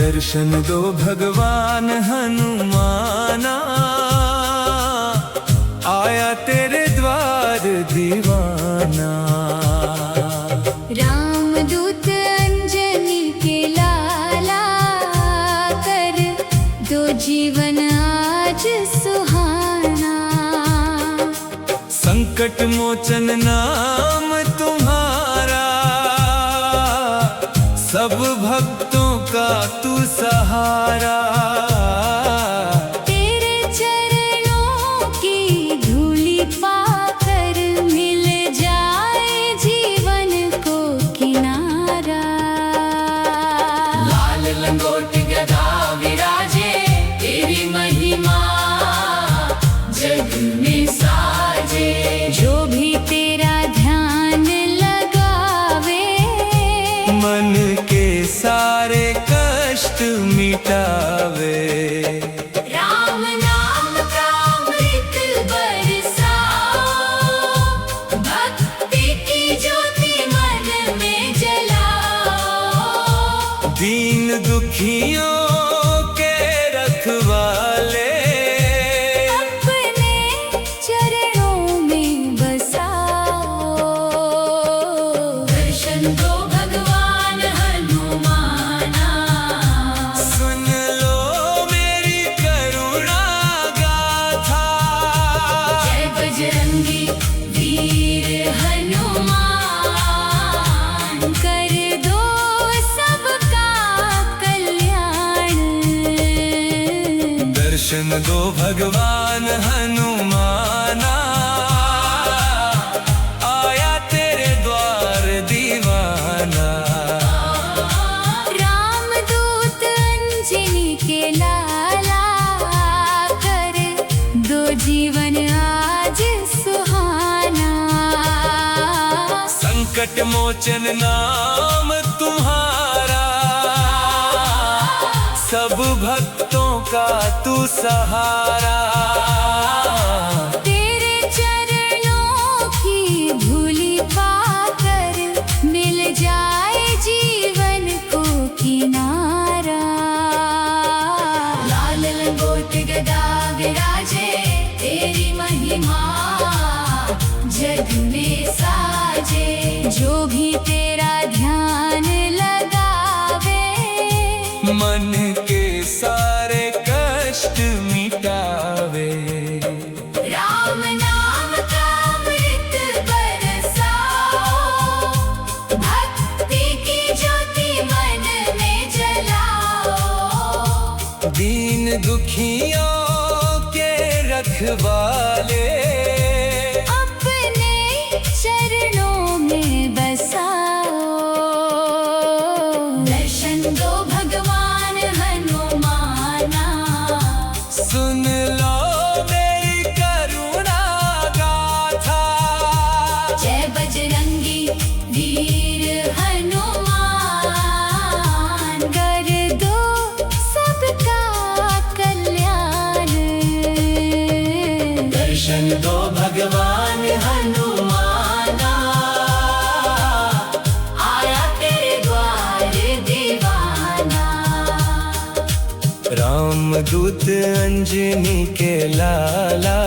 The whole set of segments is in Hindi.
दर्शन दो भगवान हनुमाना, आया तेरे द्वार दीवाना। रामदूत अंजनी के लाला, कर दो जीवन आज सुहाना। संकट मोचन नाम तुम्हारा, सब भक्तों का तू सहारा। तेरे चरणों की धूलि पाकर मिल जाए जीवन को किनारा। लाल लंगोट गदा विराजे, तेरी महिमा जग में साजे। जो भी तेरा ध्यान लगावे, मन के सारे कष्ट मिटावे। राम नाम का अमृत बरसाओ, भक्ति की ज्योति मन में जलाओ। दीन दुखियों के रखवाले, अपने चरणों में बसाओ। दर्शन दो भगवान हनुमाना, सुन लो मेरी करुणा गाथा। जय बजरंगी वीर हनुमान। कर दो सबका कल्याण। दर्शन दो भगवान हनुमाना, आया तेरे द्वार दीवाना। रामदूत अंजनी के लाला, कर दो जीवन आज सुहाना। संकट मोचन नाम तुम्हारा, सब भक्तों का तू सहारा। तेरे चरणों की धूलि पाकर मिल जाए जीवन को किनारा। लाल लंगोट गदा विराजे, तेरी महिमा जग में साजे। जो भी तेरा ध्यान लगावे, मन के सारे कष्ट मिटावे। राम नाम का अमृत बरसाओ, भक्ति की ज्योति मन में जलाओ। दीन दुखियों के रखवाले, अपने चरणों में बसाओ। दर्शन दो भगवान हनुमाना, सुन लो मेरी करुणा गाथा। जय बजरंगी वीर हनुमान। कर दो सबका कल्याण। दर्शन दो भगवान हनुमाना, आया तेरे द्वार दीवाना। रामदूत अंजनी के लाला,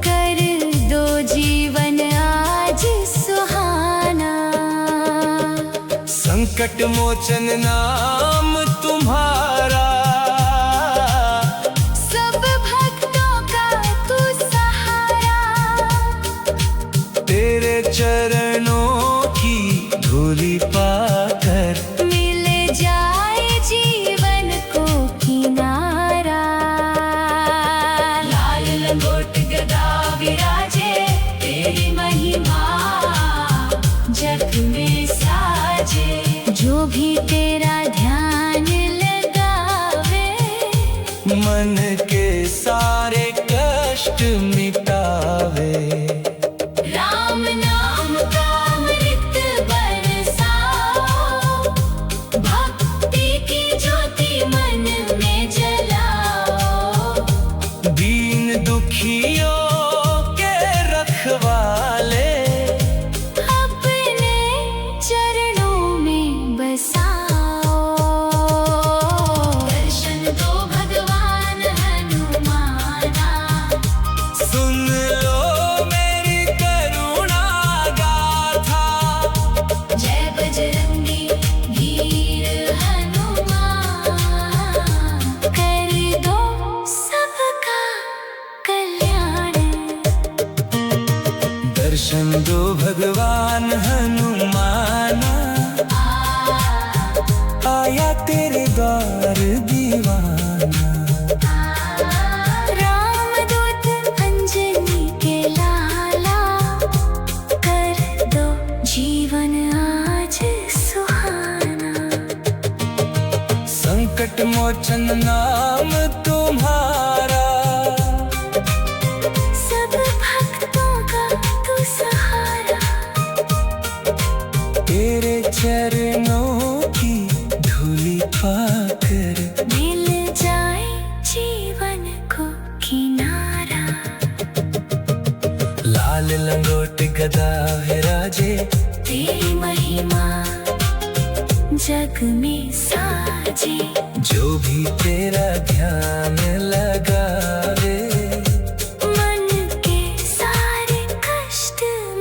कर दो जीवन आज सुहाना। संकट मोचन नाम तुम्हारा, सब भक्तों का तू सहारा। तेरे चरणों की धूलि पाकर मिल जाए जीवन को किनारा। लाल लंगोट गदा विराजे, तेरी महिमा जग में साजे। जो भी तेरा ध्यान लगा दर्शन दो भगवान हनुमाना, आया तेरे द्वार दीवाना। रामदूत अंजनी के लाला, कर दो जीवन आज सुहाना। संकट मोचन नाम तुम्हारा, सब भक्तों का तू सहारा। तेरे चरणों की धूली पाकर मिल जाए जीवन को किनारा। लाल लंगोट गदा विराजे, तेरी महिमा जग में साजे। जो भी तेरा ध्यान लगावे, मन के सारे कष्ट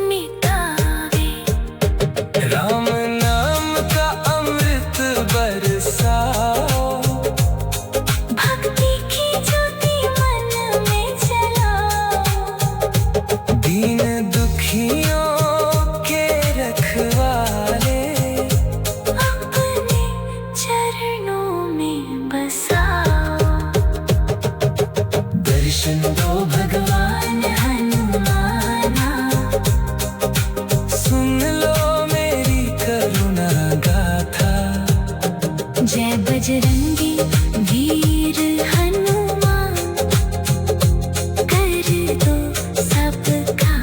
मिटावे। राम नाम का अमृत बरसाओ, भक्ति की ज्योति मन में जलाओ। दीन दुखियों के रखवाले, अपने चरणों में बसाओ। दर्शन दो भगवान हनुमाना, सुन लो मेरी करुणा गाथा। जय बजरंगी वीर हनुमान, कर दो सबका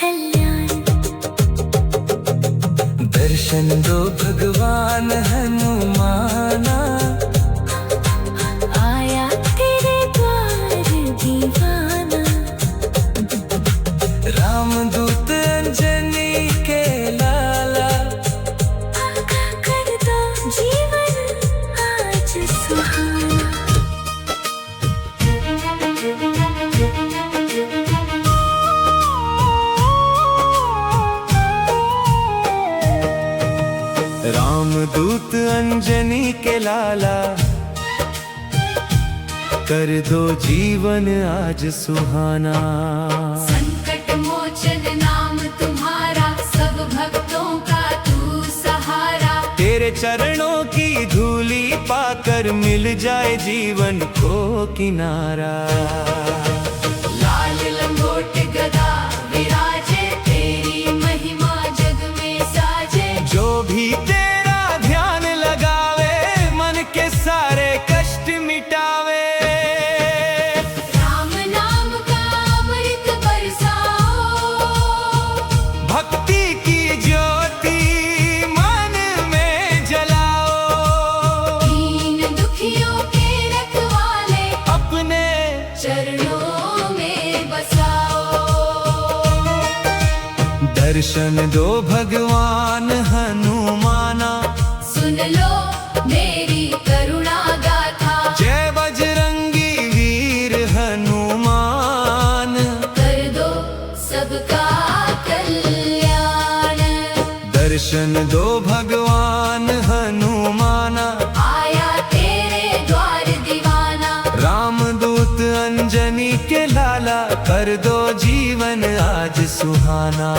कल्याण। दर्शन दो भगवान हनुमाना, आया तेरे द्वार दीवाना। रामदूत अंजनी के लाला, कर दो जीवन आज सुहाना। रामदूत अंजनी के लाला, कर दो जीवन आज सुहाना। संकट मोचन नाम तुम्हारा, सब भक्तों का तू सहारा। तेरे चरणों की धूली पाकर मिल जाए जीवन को किनारा। लाल लंगोट गदा विराजे, तेरी महिमा जग में साजे। जो भी तेरा ध्यान लगावे, मन के सारे कष्ट मिटावे। राम नाम का अमृत बरसाओ, भक्ति की ज्योति मन में जलाओ। दीन दुखियों के रखवाले, अपने चरणों में बसाओ। दर्शन दो भगवान हनुमाना, सुन लो मेरी करुणा गाथा। जय बजरंगी वीर हनुमान। कर दो सबका कल्याण। दर्शन दो भगवान हनुमाना, आया तेरे द्वार दीवाना। रामदूत अंजनी के लाला, कर दो जीवन आज सुहाना।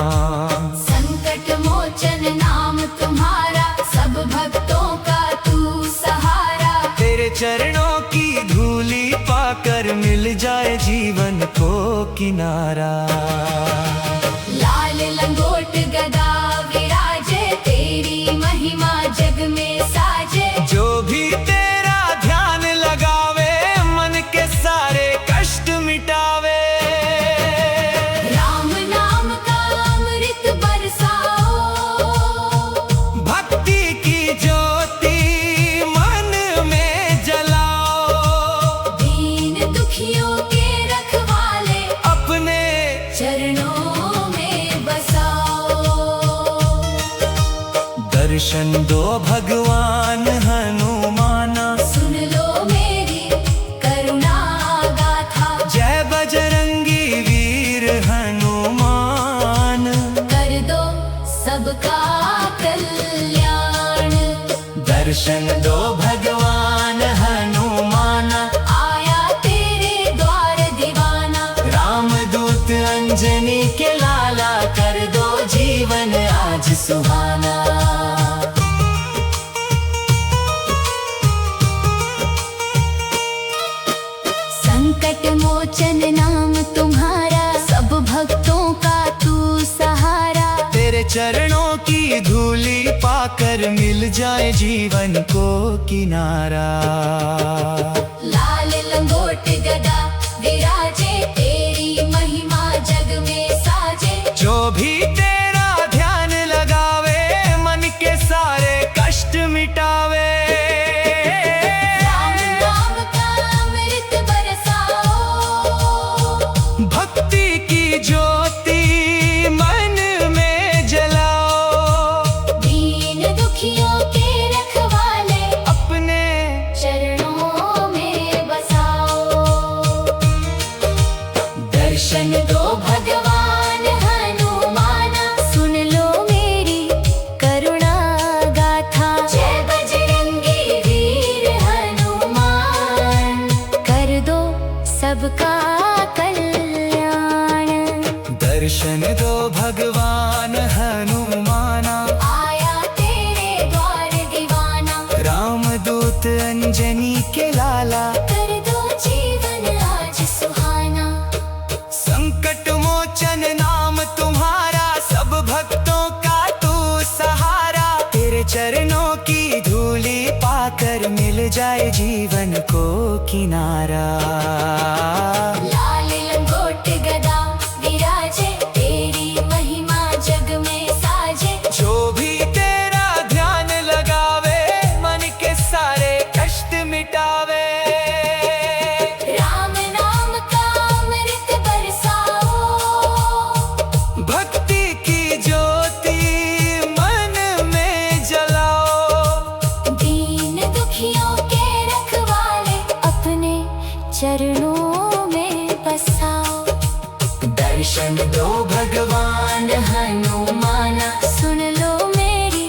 संकट मोचन नाम तुम्हारा, सब भक्तों का तू सहारा। तेरे चरणों की धूली पाकर मिल जाए जीवन को किनारा। लाल लंगोट गदा विराजे, तेरी महिमा जग में साजे। जो भी तेरा ध्यान लगावे, मन के सारे कष्ट मिटावे। राम नाम का अमृत बरसाओ, भक्ति की ज्योति मन में जलाओ। दीन दुखियों के रखवाले, अपने चरणों में बसाओ। दर्शन दो भगवान हनुमाना, सुन लो मेरी करुणा गाथा। जय बजरंगी वीर हनुमान। कर दो सबका कल्याण। दर्शन दो भगवान हनुमान, आया तेरे द्वार दीवाना। रामदूत अंजनी के लाला, चरणों की धूली पाकर मिल जाए जीवन को किनारा। लाल लंगोट गदा विराजे तेरी महिमा जग में साजे। जो भी तेरा ध्यान लगावे मन के सारे कष्ट मिटावे। राम नाम का अमृत बरसाओ। भक्ति की ज्योति मन में जलाओ। दीन दुखियों के रखवाले अपने चरणों में बसाओ। दर्शन दो भगवान हनुमाना, सुन लो मेरी करुणा गाथा। जय बजरंगी वीर हनुमान, कर दो सबका कल्याण। दर्शन दो भगवान हनुमाना, आया तेरे द्वार दीवाना। रामदूत अंजनी के लाला, कर दो जीवन आज सुहाना। संकट मोचन नाम तुम्हारा, सब भक्तों का तू सहारा। तेरे चरणों की धूली पाकर मिल जाए जीवन को किनारा। लाल लंगोट गदा विराजे तेरी महिमा जग में साजे। जो भी तेरा ध्यान लगावे मन के सारे कष्ट मिटावे। राम नाम का अमृत बरसाओ। भक्ति की ज्योति मन में जलाओ। दीन दुखियों के रखवाले अपने चरणों में बसाओ। दर्शन दो भगवान हनुमाना, सुन लो मेरी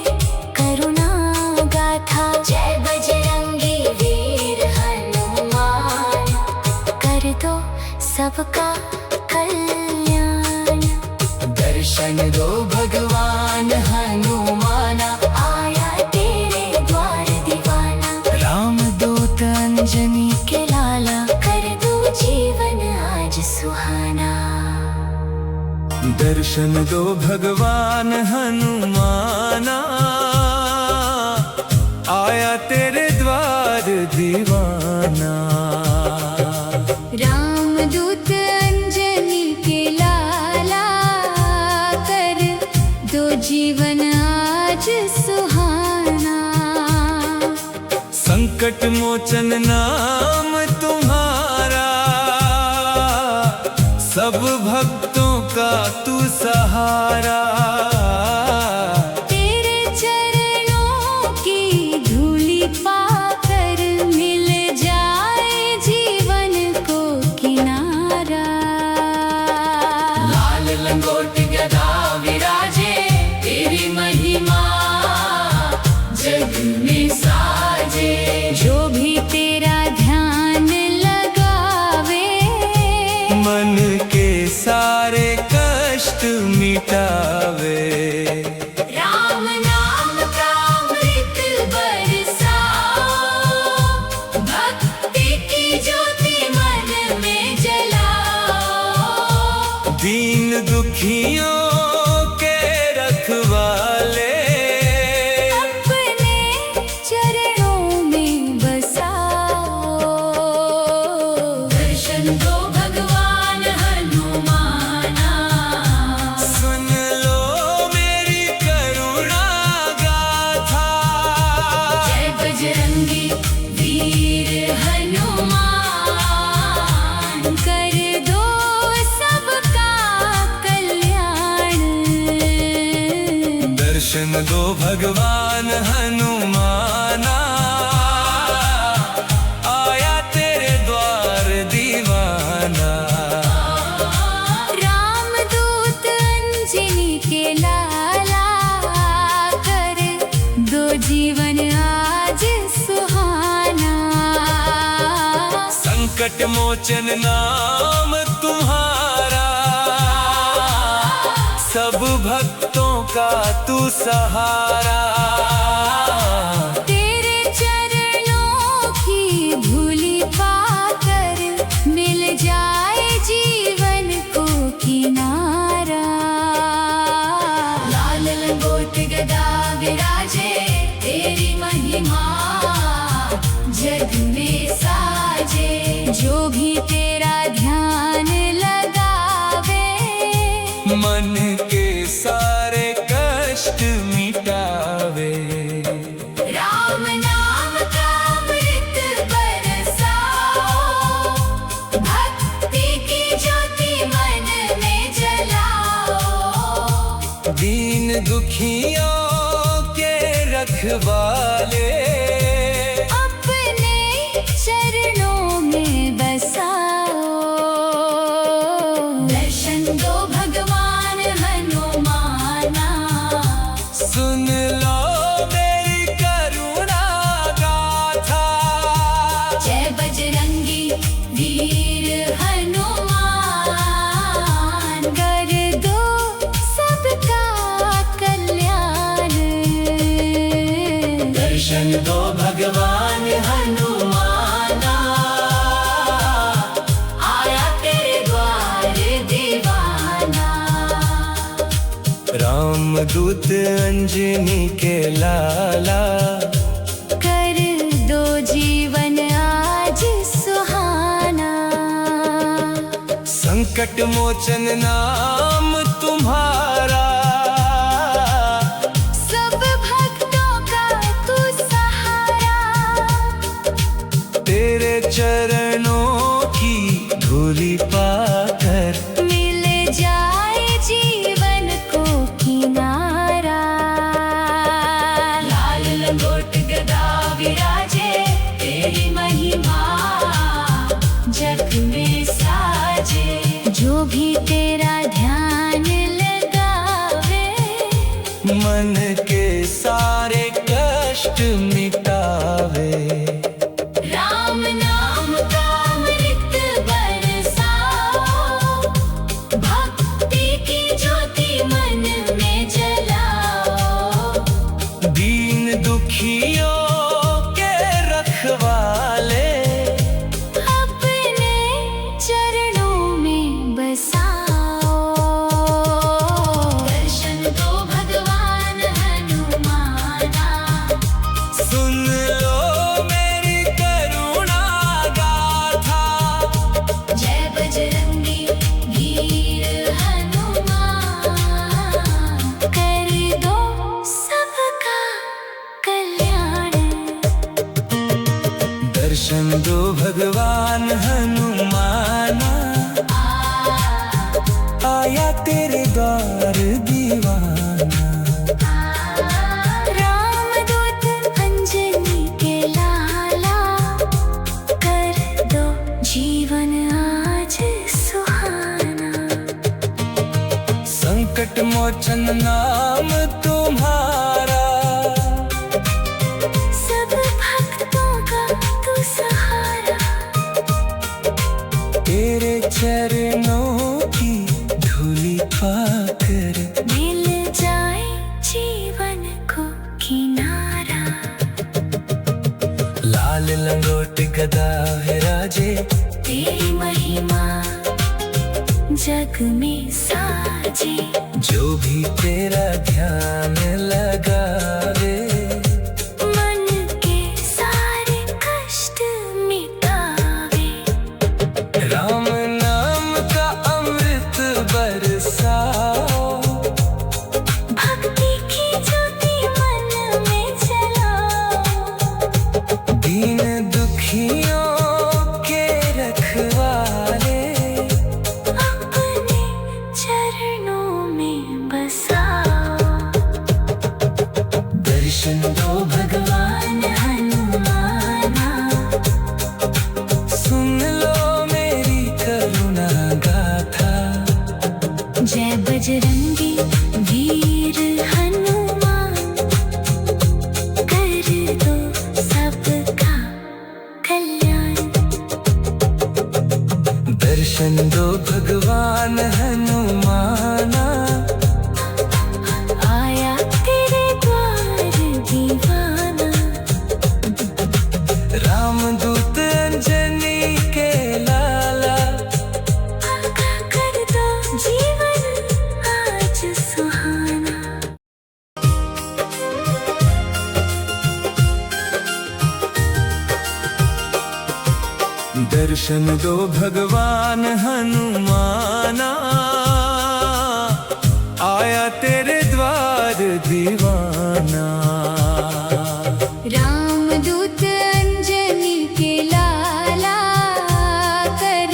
करुणा गाथा। जय बजरंगी वीर हनुमान, कर दो सबका कल्याण। दर्शन दो भगवान हनुमाना, आया तेरे द्वार दीवाना। रामदूत अंजनी के लाला, कर दो जीवन आज सुहाना। दर्शन दो भगवान हनुमाना, आया तेरे द्वार दीवाना। रामदूत अंजनी के लाला, कर दो जीवन आज सुहाना। संकट मोचन नाम तुम्हारा, सब भक्तों का तू सहारा। तेरे चरणों की धूली पाकर मिल जाए जीवन को किनारा। लाल लंगोट गदा विराजे तेरी महिमा जग में साजे। जो भी तेरा ध्यान लगावे मन के सारे कष्ट मिटावे। राम नाम का अमृत बरसाओ। भक्ति की ज्योति मन में जलाओ। दीन दुखियों के रखवाले अपने चरणों में बसाओ। दर्शन दो भगवान हनुमाना, सुन लो मेरी करुणा गाथा। जय बजरंगी वीर हनुमान, कर दो सबका कल्याण। दर्शन दो भगवान हनुमाना, आया तेरे द्वार दीवाना। रामदूत अंजनी के लाला, कर दो जीवन आज सुहाना। संकट मोचन नाम तुम्हारा, सब भक्तों का तू सहारा। तेरे चरणों की धूली पाकर मिल जाए जीवन को किनारा। लाल दीन दुखियों के रखवाले, अपने चरणों में बसाओ। दर्शन दो भगवान हनुमाना, सुन लो मेरी करुणा गाथा। जय बजरंगी वीर हनुमान, कर दो सबका कल्याण। दर्शन दो भगवान हनुमाना, आया तेरे द्वार दीवाना। रामदूत अंजनी के लाला, कर दो जीवन आज सुहाना। संकट मोचन नाम तुम्हारा, सब भक्तों का तू सहारा। तेरे चरणों की धूलि पाकर मिल जाए जीवन को किनारा। लाल लंगोट गदा विराजे, तेरी महिमा जग में साजे। जो भी तेरा ध्यान लगावे, मन के सारे कष्ट मिटावे। राम नाम का अमृत बरसाओ, भक्ति की ज्योति मन में जलाओ। दीन दुखियों के रखवाले, अपने चरणों में बसाओ। दर्शन दो भगवान हनुमाना, सुन लो मेरी करुणा गाथा। जय बजरंगी वीर हनुमान, कर दो सबका कल्याण। दर्शन दो भगवान हनुमाना, आया तेरे द्वार दीवाना। रामदूत अंजनी के लाला, कर दो जीवन आज सुहाना। संकट मोचन नाम तुम्हारा, सब भक्तों का तू सहारा। तेरे चरणों की धूलि पाकर मिल जाए जीवन को किनारा। लाल लंगोट गदा विराजे, तेरी महिमा जग में साजे। जो भी तेरा ध्यान लगावे। मन के सारे कष्ट मिटावे। राम नाम का अमृत बरसाओ, भक्ति की ज्योति मन में जलाओ। दीन दुखियों के रखवाले, अपने चरणों में बसाओ। दर्शन दो भगवान हनुमाना, सुन लो मेरी करुणा गाथा। जय बजरंगी वीर हनुमान, कर दो सबका कल्याण। दर्शन दो भगवान हनुमाना, आया तेरे द्वार दीवाना। रामदूत अंजनी के लाला, कर दो जीवन आज सुहाना। दर्शन दो भगवान हनुमाना, आया तेरे द्वार दीवाना। रामदूत अंजनी के लाला, कर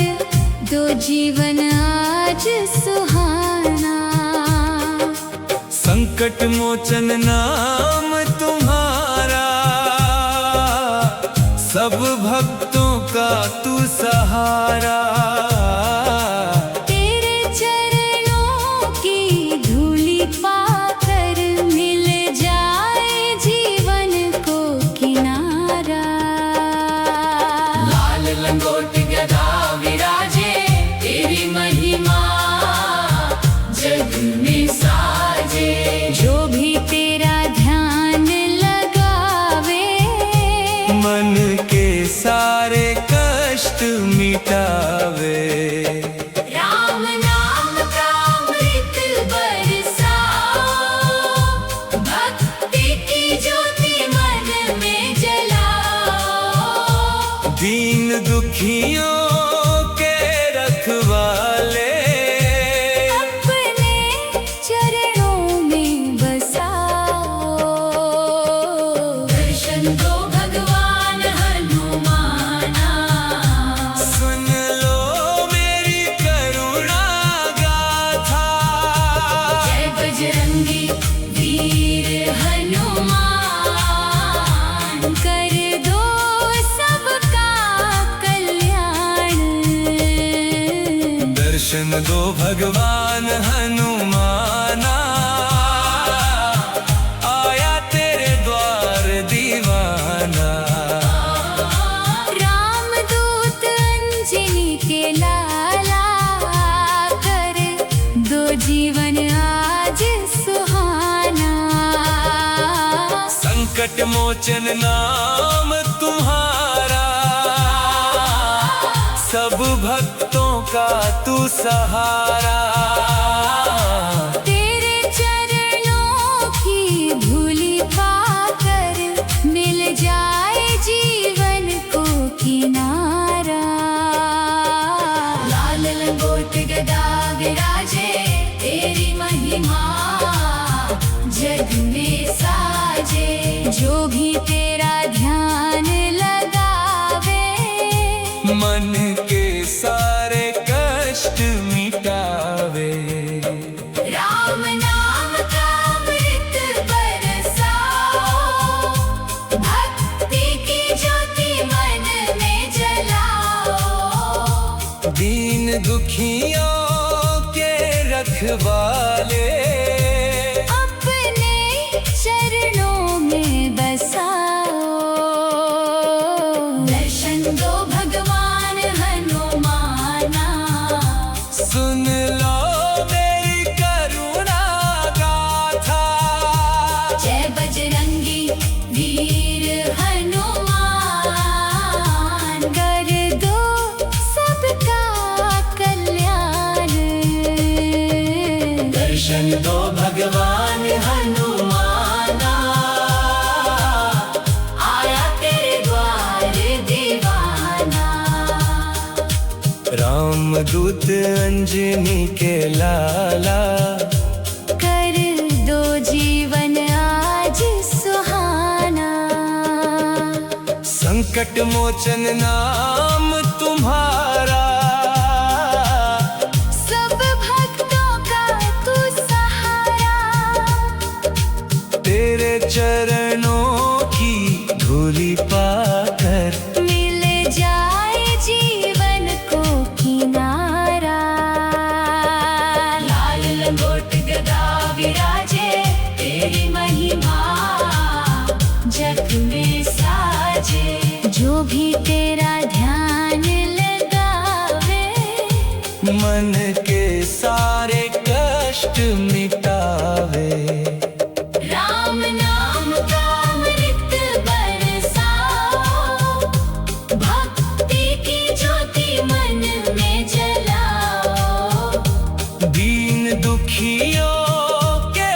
दो जीवन आज सुहाना। संकट मोचन नाम तुम्हारा, सब भक्तों का तू सहारा। तेरे चरणों की धूलि पाकर मिल जाए जीवन को किनारा। लाल लंगोट गदा विराजे तेरी महिमा जग में साजे। जो भी तेरा ध्यान लगावे मन के सारे कष्ट मिटावे। राम नाम का अमृत बरसाओ, भक्ति की ज्योति मन में जलाओ। दीन दुखियों के रखवाले अपने चरणों में बसाओ। दर्शन दो भगवान हनुमाना, सुन लो मेरी करुणा गाथा। जय बजरंगी वीर हनुमान। कर दो सबका कल्याण। दर्शन दो भगवान हनुमाना, आया तेरे द्वार दीवाना। रामदूत अंजनी के लाला, कर दो जीवन आज सुहाना। संकट मोचन नाम तुम्हारा, सब भक्तों का तू सहारा। तेरे चरणों की धूलि पाकर मिल जाए जीवन को किनारा। लाल लंगोट गदा विराजे तेरी महिमा जग में साजे। जो भी तेरा ध्यान लगावे मन के सारे कष्ट मिटावे। राम नाम का अमृत बरसाओ, भक्ति की ज्योति मन में जलाओ। दीन दुखियों के रखवाले अपने चरणों में बसाओ। दर्शन दो भगवान हनुमाना, सुन लो मेरी करुणा गाथा। जय बजरंगी वीर हनुमान। कर दो सबका कल्याण। दर्शन दो भगवान हनुमाना, आया तेरे द्वार दीवाना। रामदूत अंजनी के लाला, कर दो जीवन आज सुहाना। संकट मोचन नाम तुम्हारा, सब भक्तों का तू सहारा। तेरे चरणों की धूलि पाकर मिल जाए जीवन को किनारा। लाल लंगोट गदा विराजे तेरी महिमा जग में साजे। जो भी तेरा ध्यान लगावे मन के सारे कष्ट मिटावे। राम नाम का अमृत बरसाओ, भक्ति की ज्योति मन में जलाओ। दीन दुखियों के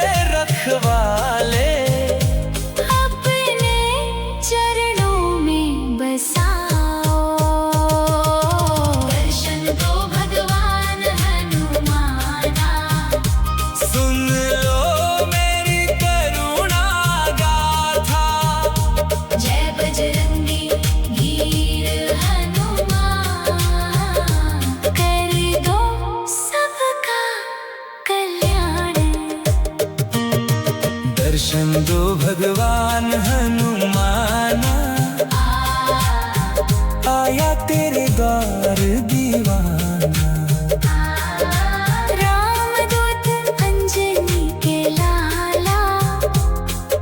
दर्शन दो भगवान हनुमाना, आया तेरे द्वार दीवाना। रामदूत अंजनी के लाला,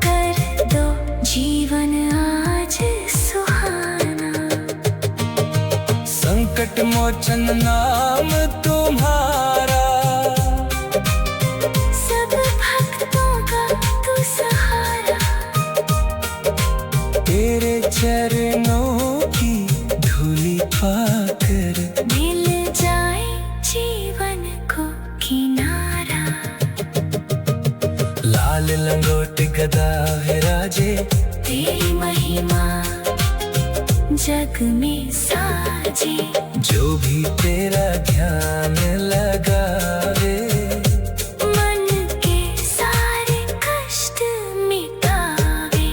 कर दो जीवन आज सुहाना। संकट मोचन नाम तुम्हारा, सब भक्तों का तू सहारा। तेरे चरणों की धूली पाकर मिल जाए जीवन को किनारा। लाल लंगोट गदा विराजे, तेरी महिमा जग में साजे। जो भी तेरा ध्यान लगावे, मन के सारे कष्ट मिटावे।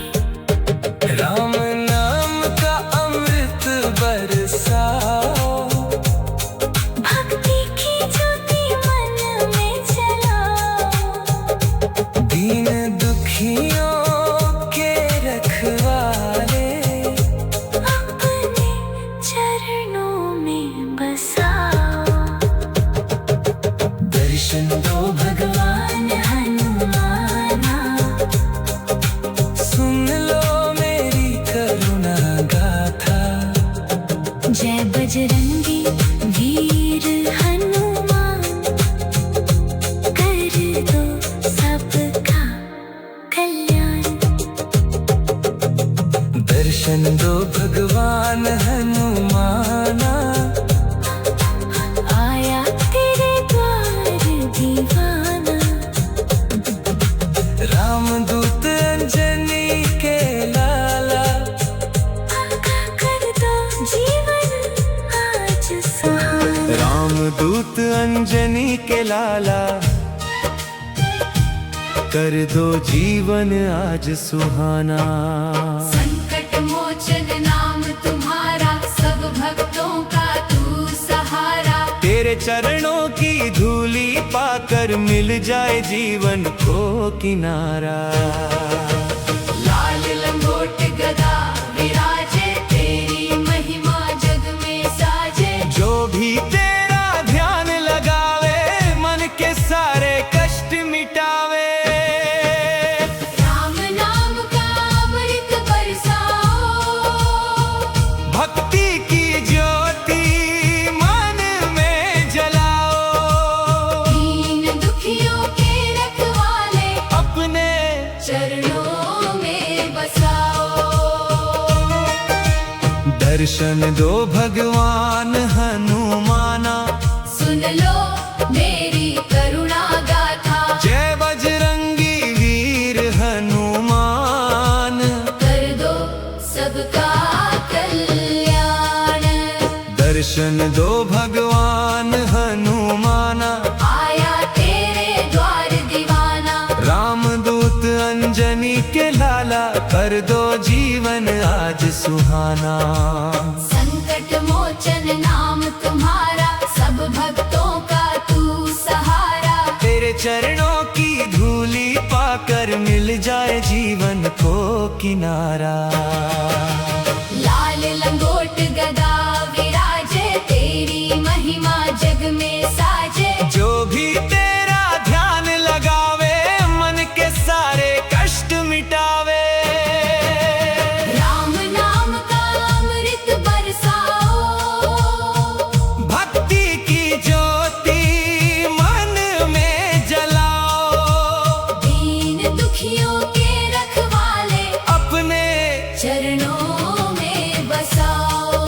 राम नाम का अमृत बरसाओ, भक्ति की ज्योति मन में जलाओ। दीन दुखियों के रखवाले, अपने चरणों में बसाओ। दर्शन दो भगवान हनुमाना, सुन लो मेरी करुणा गाथा। जय बजरंगी वीर हनुमान, कर दो सबका कल्याण। दर्शन दो भगवान हनुमाना, आया तेरे द्वार दीवाना। रामदूत अंजनी के लाला, कर दो जीवन आज सुहाना। रामदूत अंजनी के लाला, कर दो जीवन आज सुहाना। संकट मोचन नाम तुम्हारा, सब भक्तों का तू सहारा। तेरे चरणों की धूली पाकर मिल जाए जीवन को किनारा। लाल लंगोट गदा विराजे, तेरी महिमा जग में साजे। जो भी तेरा ध्यान लगावे, मन के सारे कष्ट मिटावे। राम नाम का अमृत बरसाओ, भक्ति की ज्योति मन में जलाओ। दीन दुखियों के रखवाले, अपने चरणों में बसाओ। दर्शन दो भगवान हनुमाना, सुन लो मेरी करुणा गाथा। जय बजरंगी वीर हनुमान। कर दो सबका कल्याण। दर्शन दो भगवान हनुमाना, आया तेरे द्वार दीवाना। रामदूत अंजनी के लाला, कर दो जीवन आज सुहाना। संकट मोचन नाम तुम्हारा, सब भक्तों का तू सहारा। तेरे चरणों की धूली पाकर मिल जाए जीवन को किनारा। लाल लंगोट गदा विराजे, तेरी महिमा जग में साजे। जो भी तेरा ध्यान लगावे, मन के सारे कष्ट मिटावे। राम नाम का अमृत बरसाओ, भक्ति की ज्योति मन में जलाओ। दीन दुखियों के रखवाले, अपने चरणों में बसाओ।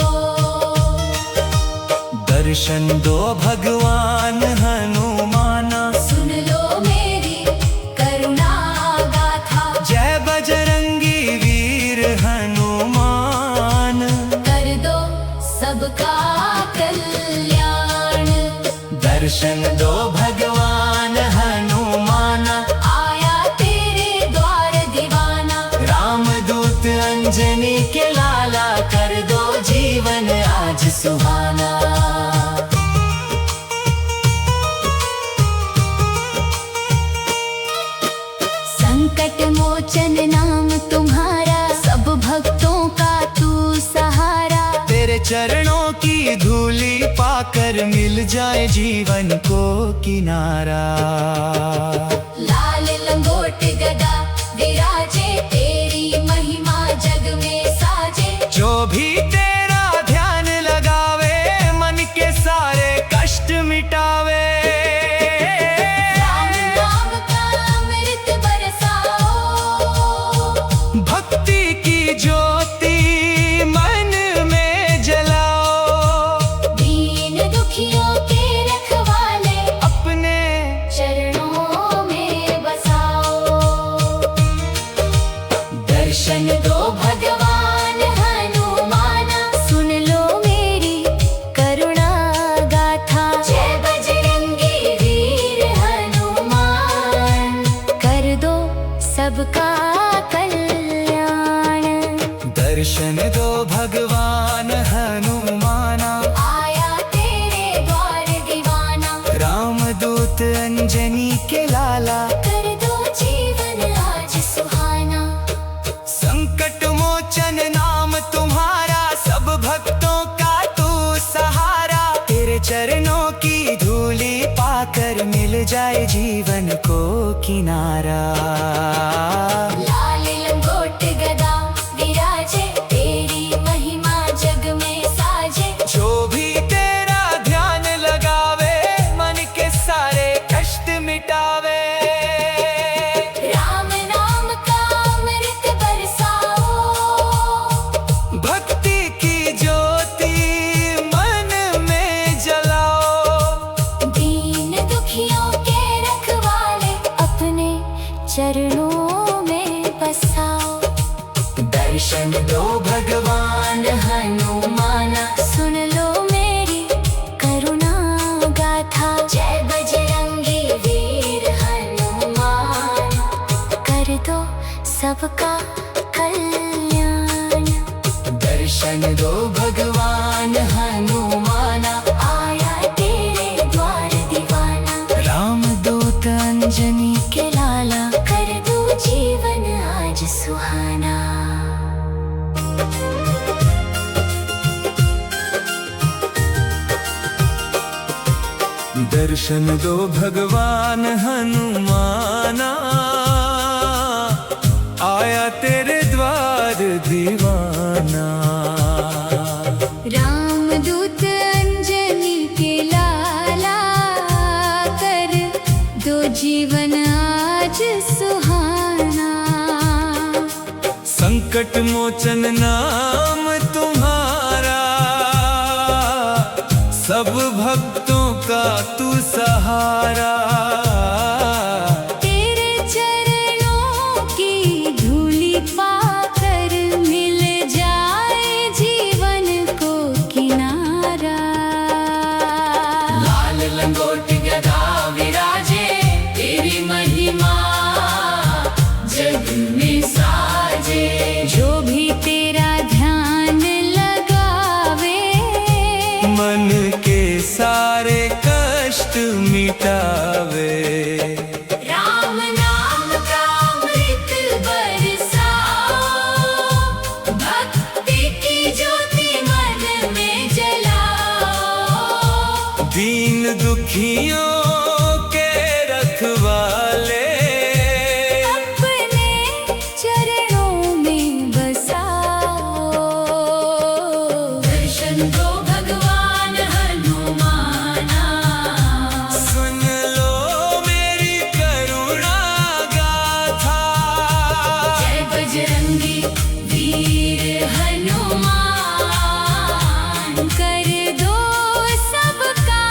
दर्शन दो भगवान हनुमाना, सुन लो मेरी करुणा गाथा। जय बजरंगी वीर हनुमान। कर दो सबका कल्याण। दर्शन दो भगवान हनुमाना, आया तेरे द्वार दीवाना। रामदूत अंजनी के लाला, कर दो जीवन आज सुहाना। संकट मोचन मोचन नाम तुम्हारा, सब भक्तों का तू सहारा। तेरे चरणों की धूली पाकर मिल जाए जीवन को किनारा। लाल लंगोट गदा विराजे, तेरी महिमा जग में साजे। जो भी तेरा ध्यान लगावे, मन के सारे कष्ट मिटावे। राम नाम का अमृत बरसाओ, भक्ति की ज्योति मन में जलाओ। दीन दुखियों के रखवाले, अपने चरणों में बसाओ। दर्शन दो भगवान हनुमाना, सुन लो मेरी करुणा गाथा। जय बजरंगी वीर हनुमान। कर दो सबका कल्याण। दर्शन दो भगवान हनुमाना, आया तेरे द्वार दीवाना। रामदूत अंजनी के लाला। कर दो जीवन आज सुहाना। संकट मोचन नाम तुम्हारा, सब भक्तों का तू सहारा। तेरे चरणों की धूली पाकर मिल जाए जीवन को किनारा। लाल लंगोट गदा विराजे, तेरी महिमा जग में साजे। जो भी तेरा ध्यान लगावे, मन के सारे कष्ट मिटावे। राम नाम का अमृत बरसाओ, भक्ति की ज्योति मन में जलाओ। दीन दुखियों के रखवाले, अपने चरणों में बसाओ। दर्शन दो भगवान हनुमाना। सुन लो मेरी करुणा गाथा। जय बजरंगी वीर हनुमान। कर दो सबका कल्याण। दर्शन दो भगवान हनुमाना। आया तेरे द्वार दीवाना। रामदूत अंजनी के लाला, कर दो जीवन आज सुहाना। दर्शन दो भगवान हनुमाना, आया तेरे द्वार दीवाना। रामदूत अंजनी के लाला, कर दो जीवन आज सुहाना। संकट मोचन नाम तुम्हारा, सब भक्तों का तू सहारा। तेरे चरणों की धूली पाकर मिल जाए जीवन को किनारा। लाल लंगोट गदा विराजे, तेरी महिमा जग में साजे। जो भी तेरा ध्यान लगावे, मन के सारे कष्ट मिटावे। राम नाम का अमृत बरसाओ, भक्ति की ज्योति मन में जलाओ। दीन दुखियों के रखवाले, अपने चरणों में बसाओ। दर्शन दो भगवान हनुमाना। सुन लो मेरी करुणा गाथा। जय बजरंगी वीर हनुमान। कर दो सबका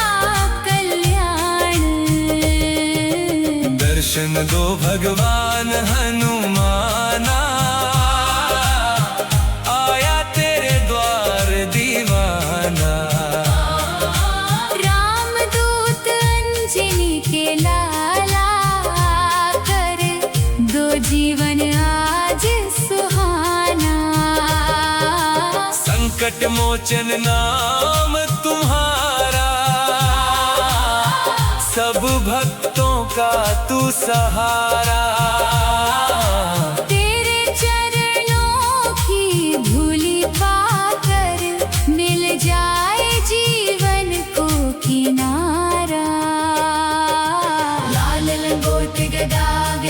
कल्याण। दर्शन दो भगवान हनुमाना, आया तेरे द्वार दीवाना। रामदूत अंजनी के लाला, कर दो जीवन आज सुहाना। संकट मोचन नाम तुम्हारा, सब भक्तों का तू सहारा।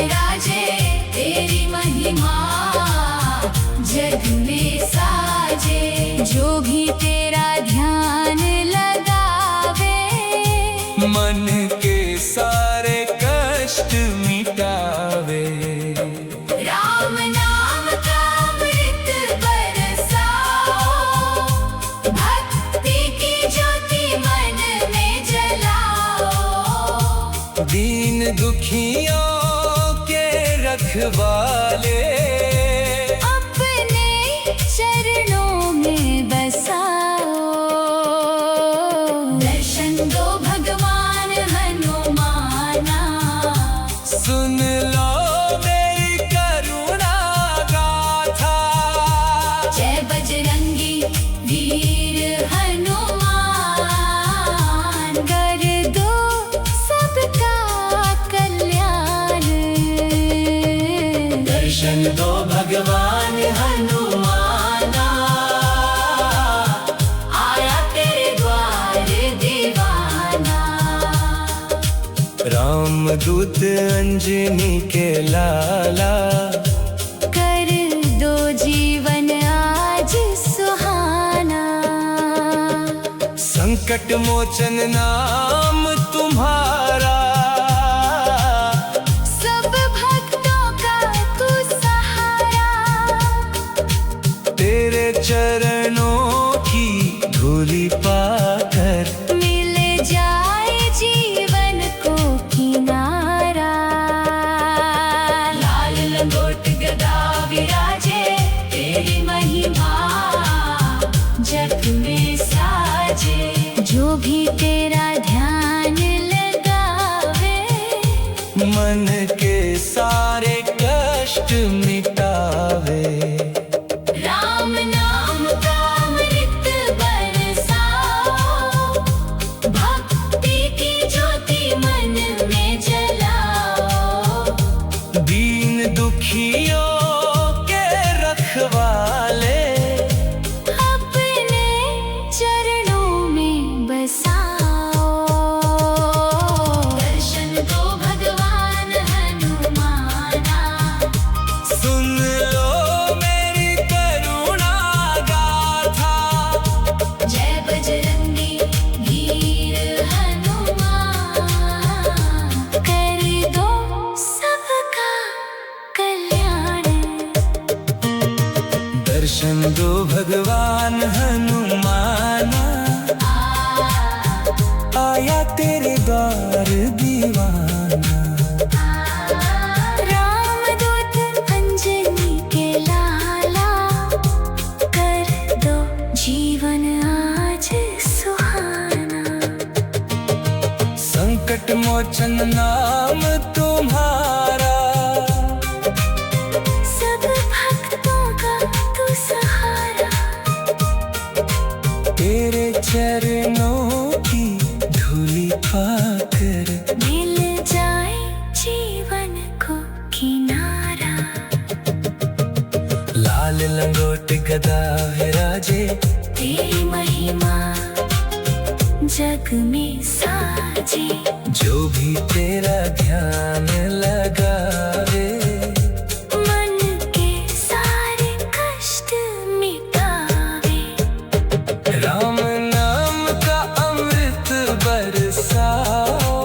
विराजे तेरी महिमा जग में साजे। जो भी तेरा ध्यान लगावे मन के सारे कष्ट मिटावे। राम नाम का अमृत बरसाओ, भक्ति की ज्योति मन में जलाओ। दीन दुखियों के रखवाले अपने चरणों में बसाओ। दर्शन दो भगवान हनुमाना, सुन लो मेरी करुणा गाथा। जय बजरंगी वीर हनुमान। कर दो सबका कल्याण। दर्शन दो भगवान हनुमाना, आया तेरे द्वार दीवाना। रामदूत अंजनी के लाला, कर दो जीवन आज सुहाना। संकट मोचन नाम तुम्हारा। सब भक्तों का तू सहारा। तेरे चरणों की धूलि पाकर मिल जाए जीवन को किनारा। लाल लंगोट गदा विराजे तेरी महिमा जग में साजे। जो भी तेरा ध्यान लगावे मन के सारे कष्ट मिटावे। राम नाम का अमृत बरसाओ, भक्ति की ज्योति मन में जलाओ। दीन दुखियों के रखवाले अपने चरणों में बसाओ। दर्शन दो भगवान हनुमाना, सुन लो मेरी करुणा गाथा। जय बजरंगी वीर हनुमान। कर दो सबका कल्याण। दर्शन दो भगवान हनुमाना, आया तेरे द्वार दीवाना। रामदूत अंजनी के लाला, कर दो जीवन आज सुहाना। संकट मोचन नाम तुम्हारा। सब भक्तों का तू सहारा। तेरे चरणों की धूलि पाकर मिल जाए जीवन को किनारा। लाल लंगोट गदा विराजे तेरी महिमा जग में साजे। जो भी तेरा ध्यान लगावे मन के सारे कष्ट मिटावे। राम नाम का अमृत बरसाओ।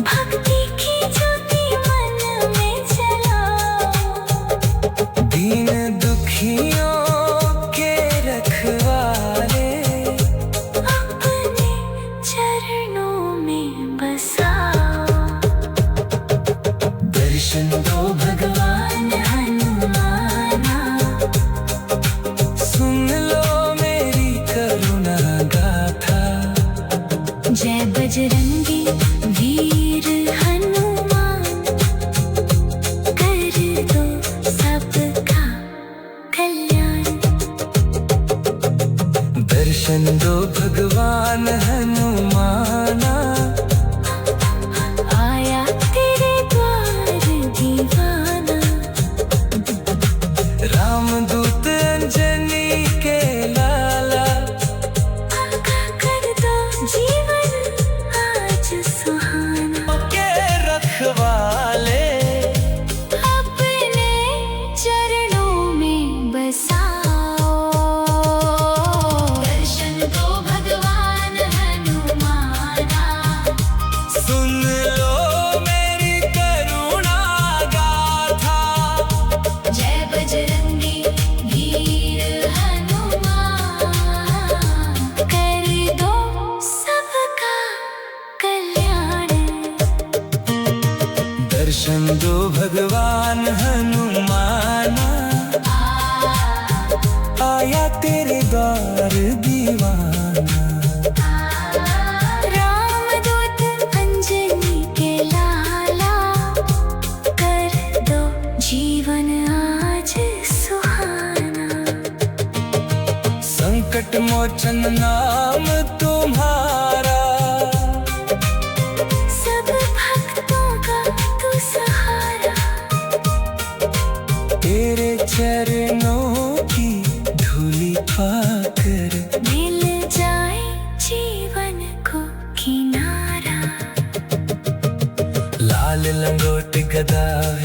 भक्ति की ज्योति मन में जलाओ। दीन दुखियों के रखवाले अपने चरणों में बसाओ। दर्शन दो भगवान हनुमाना, सुन लो मेरी करुणा गाथा। जय बजरंगी वीर हनुमान। कर दो सबका कल्याण। दर्शन दो भगवान हनुमाना, आया तेरे द्वार दीवाना। भगवान हनुमाना आया तेरे द्वार दीवाना। रामदूत अंजनी के लाला कर दो जीवन आज सुहाना। संकट मोचन नाम तुम्हारा सब भक्तों का तू सहारा। तेरे चरणों की धूली पाकर मिल जाए जीवन को किनारा। लाल लंगोट गदा है